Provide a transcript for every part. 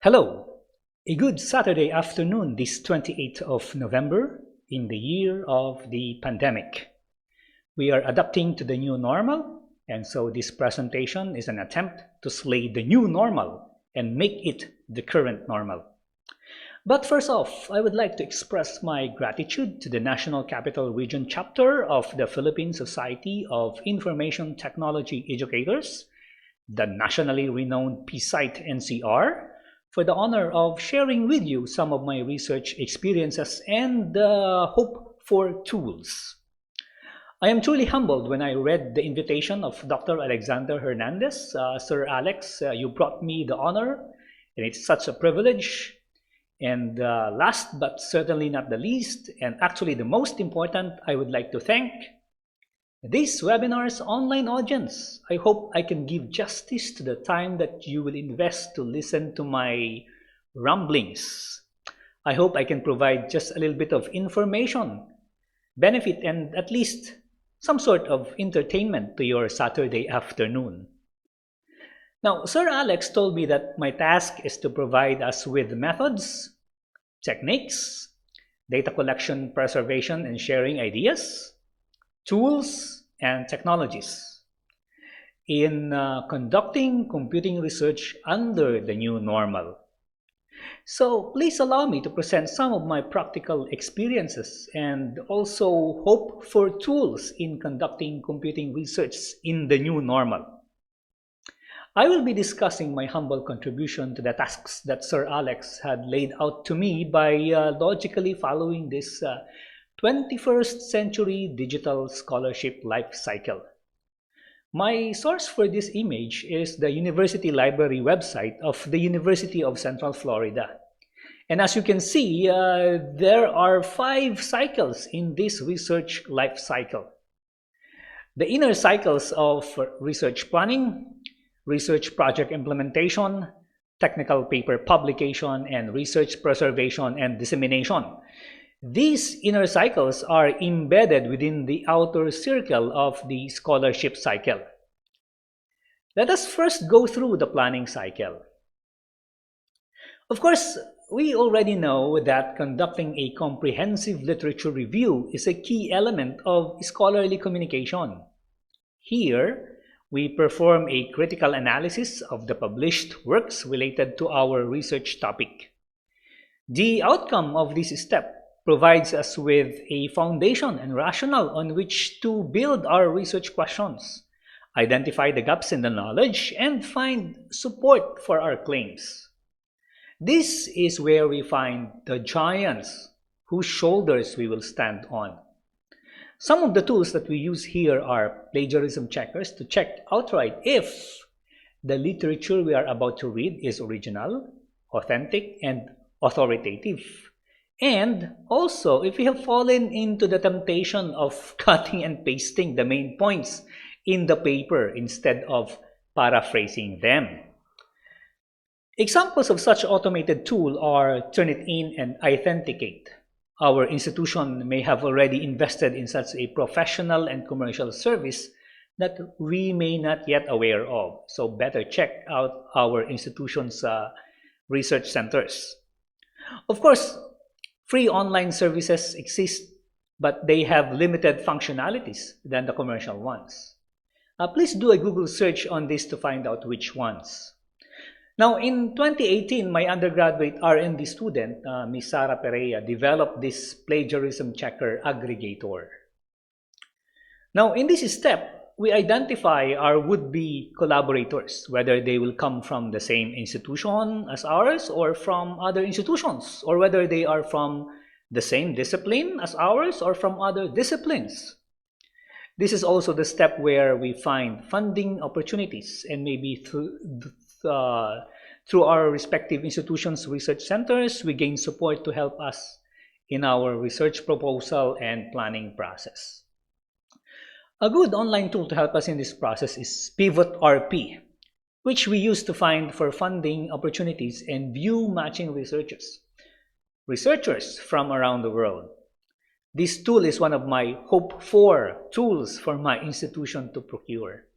Hello, a good Saturday afternoon this 28th of November in the year of the pandemic. We are adapting to the new normal, and so this presentation is an attempt to slay the new normal and make it the current normal. But first off, I would like to express my gratitude to the National Capital Region chapter of the Philippine Society of Information Technology Educators, the nationally renowned PSITE-NCR, for the honor of sharing with you some of my research experiences and the hope for tools. I am truly humbled when I read the invitation of Dr. Alexander Hernandez. Sir Alex, you brought me the honor, and it's such a privilege. And last but certainly not the least, and actually the most important, I would like to thank this webinar's online audience. I hope I can give justice to the time that you will invest to listen to my ramblings. I hope I can provide just a little bit of information, benefit, and at least some sort of entertainment to your Saturday afternoon. Now, Sir Alex told me that my task is to provide us with methods, techniques, data collection, preservation, and sharing ideas, tools, and technologies in conducting computing research under the new normal. So please allow me to present some of my practical experiences and also hope for tools in conducting computing research in the new normal. I will be discussing my humble contribution to the tasks that Sir Alex had laid out to me by logically following this 21st century digital scholarship life cycle. My source for this image is the University Library website of the University of Central Florida. And as you can see, there are 5 cycles in this research life cycle. The inner cycles of research planning, research project implementation, technical paper publication, and research preservation and dissemination. These inner cycles are embedded within the outer circle of the scholarship cycle. Let us first go through the planning cycle. Of course, we already know that conducting a comprehensive literature review is a key element of scholarly communication. Here, we perform a critical analysis of the published works related to our research topic. The outcome of this step provides us with a foundation and rationale on which to build our research questions, identify the gaps in the knowledge, and find support for our claims. This is where we find the giants whose shoulders we will stand on. Some of the tools that we use here are plagiarism checkers to check outright if the literature we are about to read is original, authentic, and authoritative. And also, if we have fallen into the temptation of cutting and pasting the main points in the paper instead of paraphrasing them. Examples of such automated tool are Turnitin and Authenticate. Our institution may have already invested in such a professional and commercial service that we may not yet aware of. So better check out our institution's research centers. Of course, free online services exist, but they have limited functionalities than the commercial ones. Please do a Google search on this to find out which ones. Now, in 2018, my undergraduate R&D student, Ms. Sara Perea, developed this plagiarism checker aggregator. Now, in this step, we identify our would-be collaborators, whether they will come from the same institution as ours or from other institutions, or whether they are from the same discipline as ours or from other disciplines. This is also the step where we find funding opportunities, and maybe through our respective institutions' research centers, we gain support to help us in our research proposal and planning process. A good online tool to help us in this process is PivotRP, which we use to find for funding opportunities and view matching researchers from around the world. This tool is one of my hope-for tools for my institution to procure.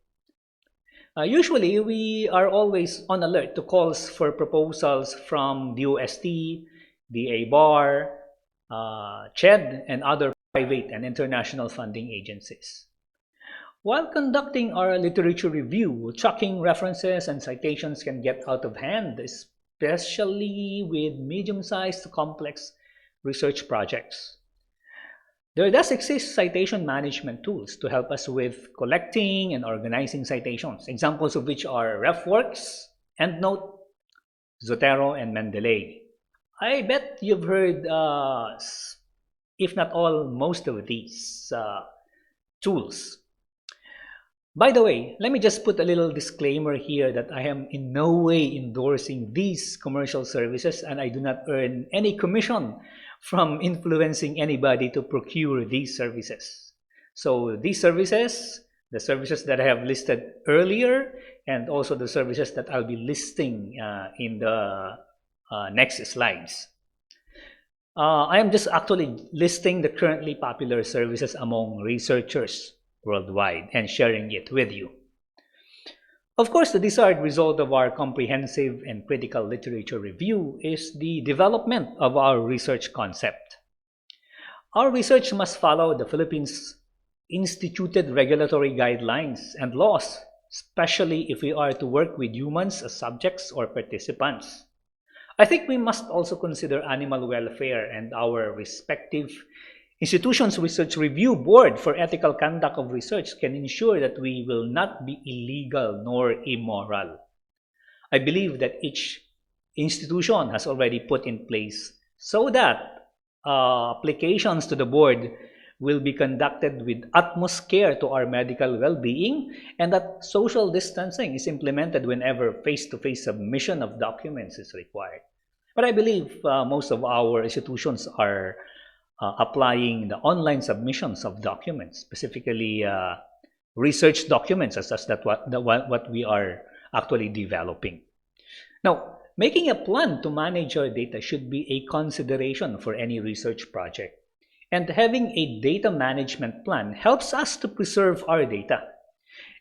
Usually, we are always on alert to calls for proposals from DOST, DA-BAR, CHED, and other private and international funding agencies. While conducting our literature review, tracking references and citations can get out of hand, especially with medium-sized to complex research projects. There does exist citation management tools to help us with collecting and organizing citations, examples of which are RefWorks, EndNote, Zotero, and Mendeley. I bet you've heard, if not all, most of these tools. By the way, let me just put a little disclaimer here that I am in no way endorsing these commercial services, and I do not earn any commission from influencing anybody to procure these services. So these services, the services that I have listed earlier, and also the services that I'll be listing in the next slides. I am just actually listing the currently popular services among researchers worldwide and sharing it with you. Of course, the desired result of our comprehensive and critical literature review is the development of our research concept. Our research must follow the Philippines' instituted regulatory guidelines and laws, especially if we are to work with humans as subjects or participants. I think we must also consider animal welfare, and our respective institutions' research review board for ethical conduct of research can ensure that we will not be illegal nor immoral. I believe that each institution has already put in place so that applications to the board will be conducted with utmost care to our medical well-being, and that social distancing is implemented whenever face-to-face submission of documents is required. But I believe most of our institutions are applying the online submissions of documents, specifically research documents, as what we are actually developing. Now, making a plan to manage our data should be a consideration for any research project. And having a data management plan helps us to preserve our data.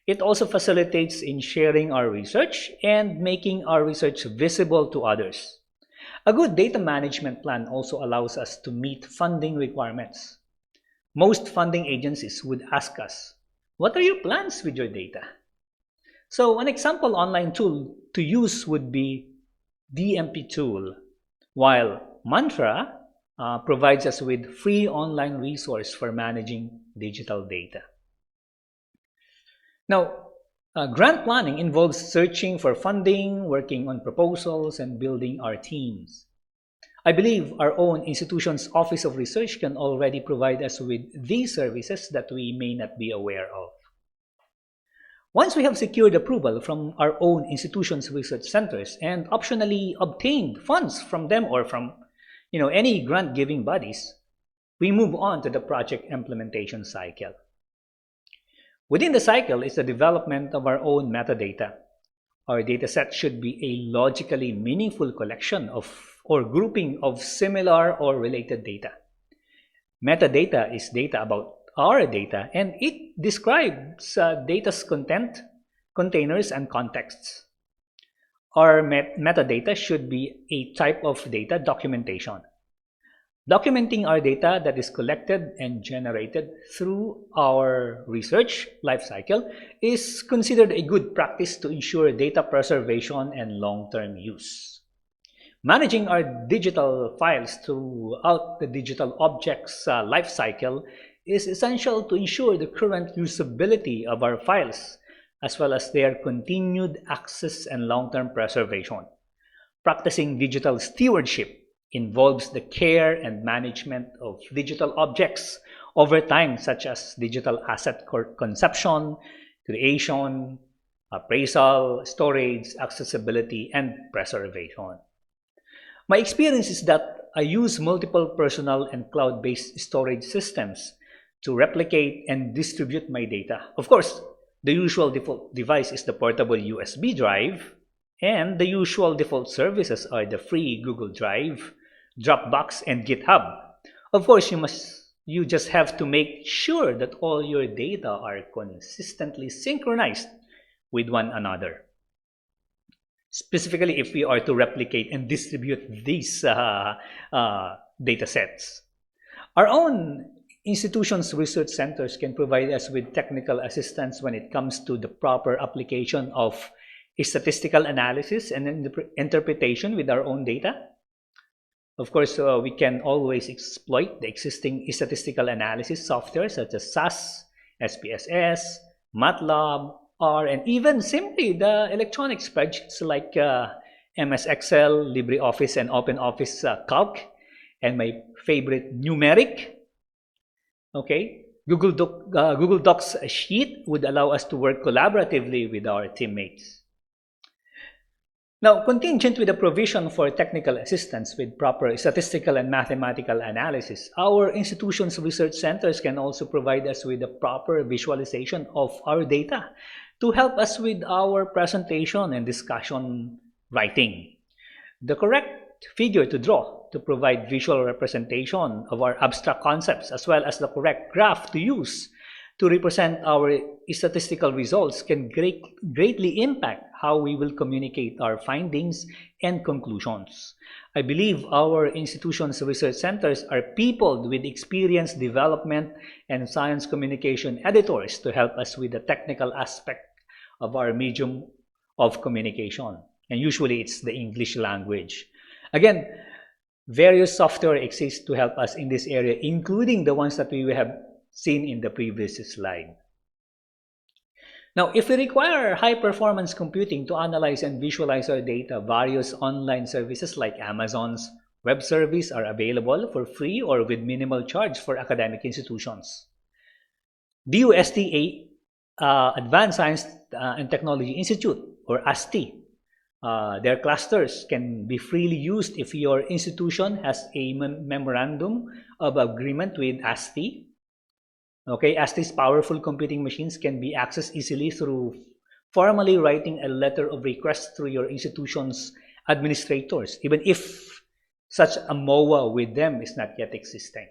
It also facilitates in sharing our research and making our research visible to others. A good data management plan also allows us to meet funding requirements. Most funding agencies would ask us, what are your plans with your data? So an example online tool to use would be DMP tool, while Mantra provides us with free online resource for managing digital data. Now, grant planning involves searching for funding, working on proposals, and building our teams. I believe our own institution's Office of Research can already provide us with these services that we may not be aware of. Once we have secured approval from our own institution's research centers and optionally obtained funds from them or from any grant-giving bodies, we move on to the project implementation cycle. Within the cycle is the development of our own metadata. Our dataset should be a logically meaningful collection of or grouping of similar or related data. Metadata is data about our data, and it describes data's content, containers, and contexts. Our metadata should be a type of data documentation. Documenting our data that is collected and generated through our research lifecycle is considered a good practice to ensure data preservation and long-term use. Managing our digital files throughout the digital objects lifecycle is essential to ensure the current usability of our files, as well as their continued access and long-term preservation. Practicing digital stewardship involves the care and management of digital objects over time, such as digital asset conception, creation, appraisal, storage, accessibility, and preservation. My experience is that I use multiple personal and cloud-based storage systems to replicate and distribute my data. Of course, the usual default device is the portable USB drive, and the usual default services are the free Google Drive, Dropbox, and GitHub. Of course, you just have to make sure that all your data are consistently synchronized with one another. Specifically, if we are to replicate and distribute these data sets. Our own institutions' research centers can provide us with technical assistance when it comes to the proper application of statistical analysis and interpretation with our own data. Of course, we can always exploit the existing statistical analysis software such as SAS, SPSS, MATLAB, R, and even simply the electronic spreadsheets like MS Excel, LibreOffice, and OpenOffice Calc, and my favorite, Numeric. Okay, Google Docs Sheet would allow us to work collaboratively with our teammates. Now, contingent with the provision for technical assistance with proper statistical and mathematical analysis, our institution's research centers can also provide us with the proper visualization of our data to help us with our presentation and discussion writing. The correct figure to draw to provide visual representation of our abstract concepts, as well as the correct graph to use to represent our statistical results, can greatly impact how we will communicate our findings and conclusions. I believe our institution's research centers are peopled with experienced development and science communication editors to help us with the technical aspect of our medium of communication. And usually it's the English language. Again, various software exist to help us in this area, including the ones that we have seen in the previous slide. Now, if we require high-performance computing to analyze and visualize our data, various online services like Amazon's web service are available for free or with minimal charge for academic institutions. DUST Advanced Science and Technology Institute, or ASTI, their clusters can be freely used if your institution has a memorandum of agreement with ASTI. Okay, ASTI's powerful computing machines can be accessed easily through formally writing a letter of request through your institution's administrators, even if such a MOA with them is not yet existing.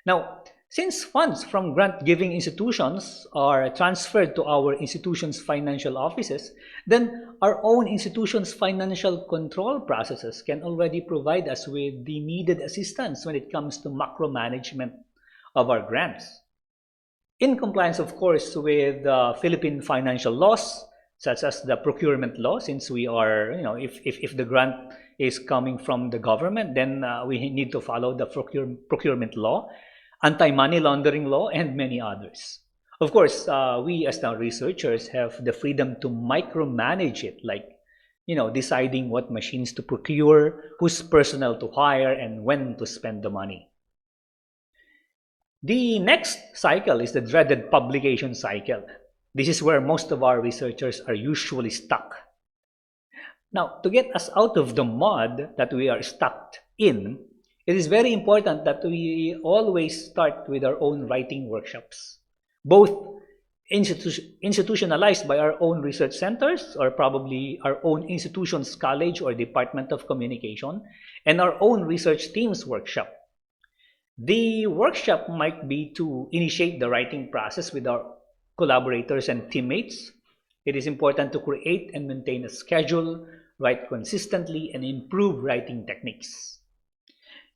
Now, since funds from grant-giving institutions are transferred to our institution's financial offices, then our own institution's financial control processes can already provide us with the needed assistance when it comes to macro management of our grants. In compliance, of course, with Philippine financial laws, such as the procurement law, since we are, if the grant is coming from the government, then we need to follow the procurement law, anti-money laundering law, and many others. Of course, we as now researchers have the freedom to micromanage it, like, deciding what machines to procure, whose personnel to hire, and when to spend the money. The next cycle is the dreaded publication cycle. This is where most of our researchers are usually stuck. Now, to get us out of the mud that we are stuck in, it is very important that we always start with our own writing workshops, both institutionalized by our own research centers or probably our own institution's college or department of communication, and our own research team's workshop. The workshop might be to initiate the writing process with our collaborators and teammates. It is important to create and maintain a schedule, write consistently, and improve writing techniques.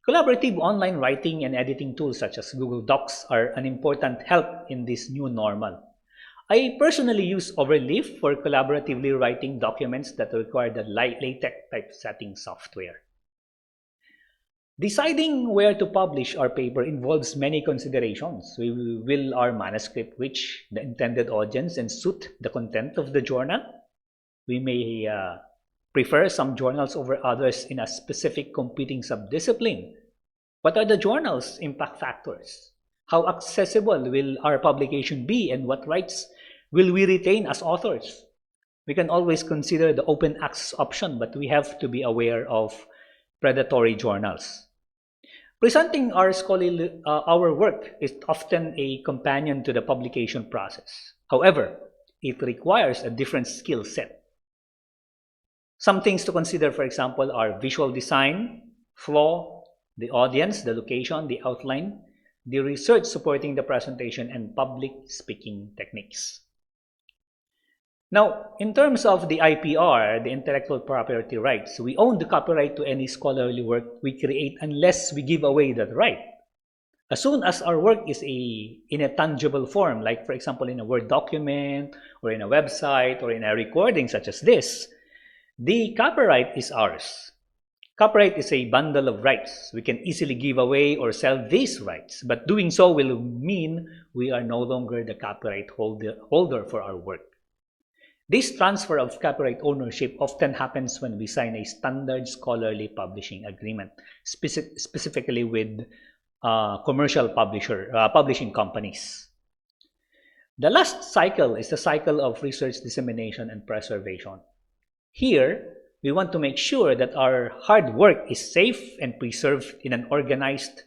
Collaborative online writing and editing tools such as Google Docs are an important help in this new normal. I personally use Overleaf for collaboratively writing documents that require the LaTeX typesetting software. Deciding where to publish our paper involves many considerations. Will our manuscript reach the intended audience and suit the content of the journal? We may prefer some journals over others in a specific competing subdiscipline. What are the journal's impact factors? How accessible will our publication be, and what rights will we retain as authors? We can always consider the open access option, but we have to be aware of predatory journals. Presenting our work is often a companion to the publication process. However, it requires a different skill set. Some things to consider, for example, are visual design, flow, the audience, the location, the outline, the research supporting the presentation, and public speaking techniques. Now, in terms of the IPR, the intellectual property rights, we own the copyright to any scholarly work we create unless we give away that right. As soon as our work is in a tangible form, like for example in a Word document, or in a website, or in a recording such as this, the copyright is ours. Copyright is a bundle of rights. We can easily give away or sell these rights, but doing so will mean we are no longer the copyright holder for our work. This transfer of copyright ownership often happens when we sign a standard scholarly publishing agreement, specifically with commercial publishing companies. The last cycle is the cycle of research dissemination and preservation. Here, we want to make sure that our hard work is safe and preserved in an organized,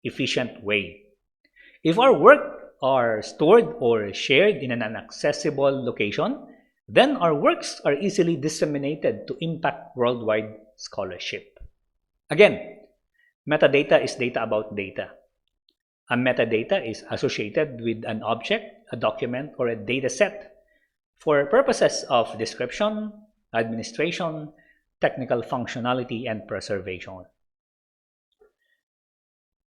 efficient way. If our work are stored or shared in an inaccessible location, then our works are easily disseminated to impact worldwide scholarship. Again, metadata is data about data. A metadata is associated with an object, a document, or a data set for purposes of description, administration, technical functionality, and preservation.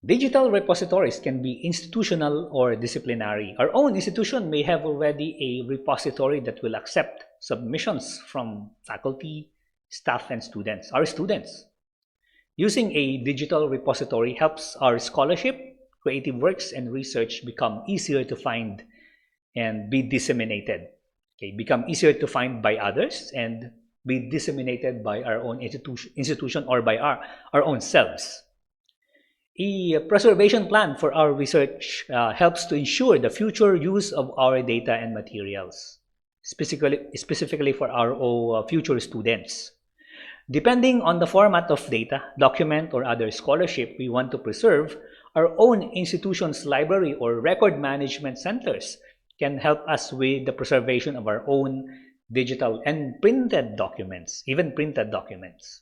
Digital repositories can be institutional or disciplinary. Our own institution may have already a repository that will accept submissions from faculty, staff, and students, our students. Using a digital repository helps our scholarship, creative works, and research become easier to find and be disseminated. Become easier to find by others and be disseminated by our own institution or by our own selves. A preservation plan for our research helps to ensure the future use of our data and materials, specifically for our future students. Depending on the format of data, document, or other scholarship we want to preserve, our own institution's library or record management centers can help us with the preservation of our own digital and printed documents, even printed documents.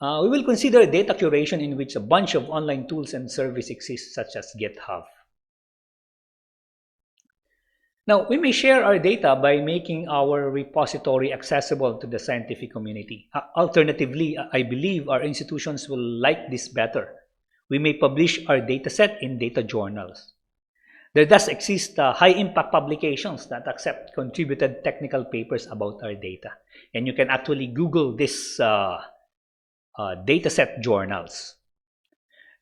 We will consider data curation, in which a bunch of online tools and services exist, such as GitHub. Now, we may share our data by making our repository accessible to the scientific community. Alternatively, I believe our institutions will like this better. We may publish our dataset in data journals. There does exist high-impact publications that accept contributed technical papers about our data. And you can actually Google this dataset journals.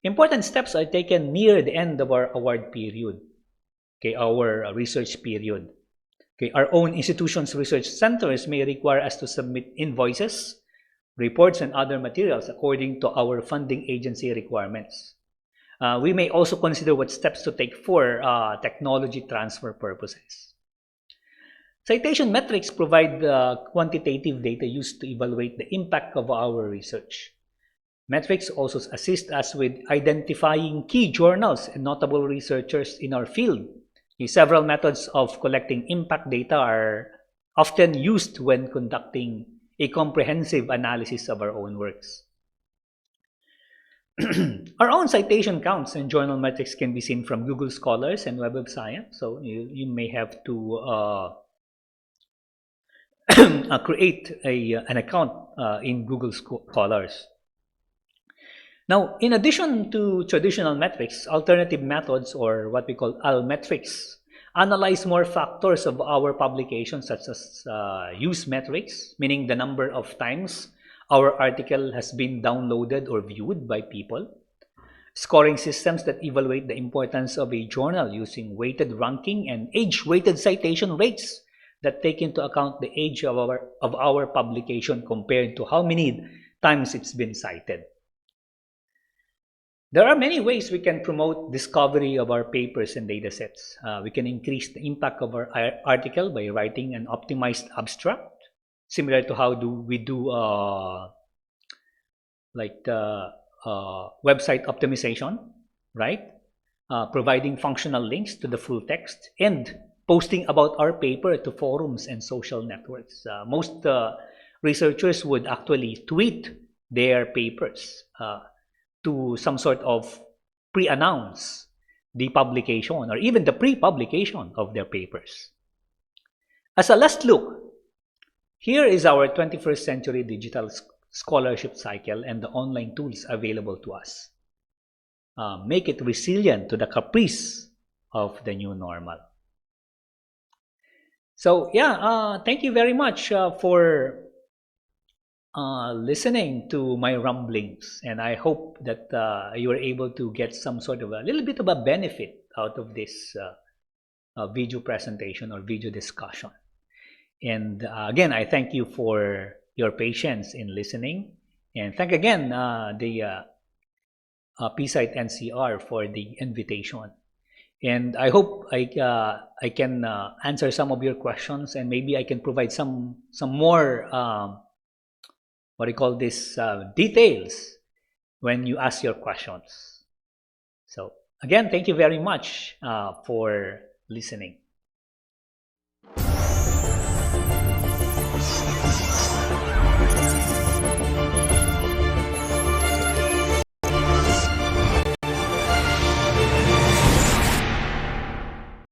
Important steps are taken near the end of our award period, our research period. Our own institution's research centers may require us to submit invoices, reports, and other materials according to our funding agency requirements. We may also consider what steps to take for technology transfer purposes. Citation metrics provide quantitative data used to evaluate the impact of our research. Metrics also assist us with identifying key journals and notable researchers in our field. Several methods of collecting impact data are often used when conducting a comprehensive analysis of our own works. Our own citation counts and journal metrics can be seen from Google Scholars and Web of Science, so you may have to create an account in Google Scholars. Now, in addition to traditional metrics, alternative methods, or what we call Almetrics, analyze more factors of our publication, such as use metrics, meaning the number of times our article has been downloaded or viewed by people, scoring systems that evaluate the importance of a journal using weighted ranking, and age-weighted citation rates that take into account the age of our publication compared to how many times it's been cited. There are many ways we can promote discovery of our papers and datasets. We can increase the impact of our article by writing an optimized abstract, similar to how we do website optimization, right? Providing functional links to the full text, and posting about our paper to forums and social networks. Most researchers would actually tweet their papers to some sort of pre-announce the publication or even the pre-publication of their papers. As a last look, here is our 21st Century Digital Scholarship Cycle and the online tools available to us. Make it resilient to the caprice of the new normal. So yeah, thank you very much for listening to my rumblings, and I hope that you were able to get some sort of a little bit of a benefit out of this video presentation or video discussion. And again, I thank you for your patience in listening, and thank again the PSITE-NCR for the invitation. And I hope I can answer some of your questions, and maybe I can provide some more what do you call this details when you ask your questions. So again, thank you very much for listening.